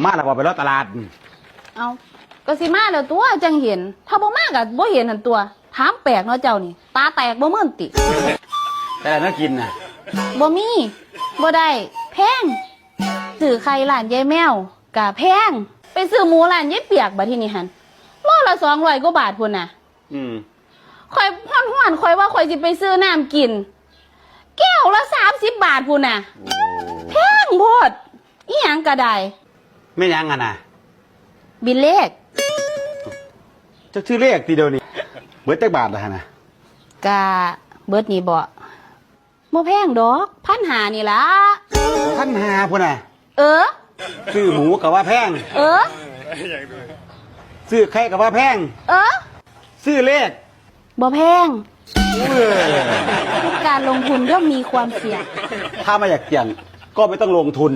มาแล้วพอไปรถตลาดเอาก็สิมาแล้วตัวจังเห็นถ้าบ่มาก็บ่เห็นหันตัวถามแปลกเนาะเจ้านี่ตาแตกบ่มื่นติแต่ละนักกินน่ะบ่มีบ่ได้แพงซื้อไข่ร้านยายแมวกะแพงไปซื้อหมูร้านยายเปียกบัดทีนี้หั่นโลละ200กว่าบาทพุ่นน่ะข่อยฮ้อนข่อยว่าข่อยสิไปซื้อน้ำกินแก้วละ30 บาทพุ่นน่ะแพงโพดอีหยังก็ได้ไม่ยังอ่ะนะบินเลขจะชื่อเลขทีเดียวนี่เบิดจักบาทละฮะนะกะเบิดนี่บ่แพงดอก1,500นี่ล่ะ1,500พุ่นน่ะซื้อหมูกับว่าแพงซื้อไข่กับว่าแพงซื้อเลขบ่แพงการลงทุนย่อมมีความเสี่ยงถ้าไม่อยากเสี่ยงก็ไม่ต้องลงทุน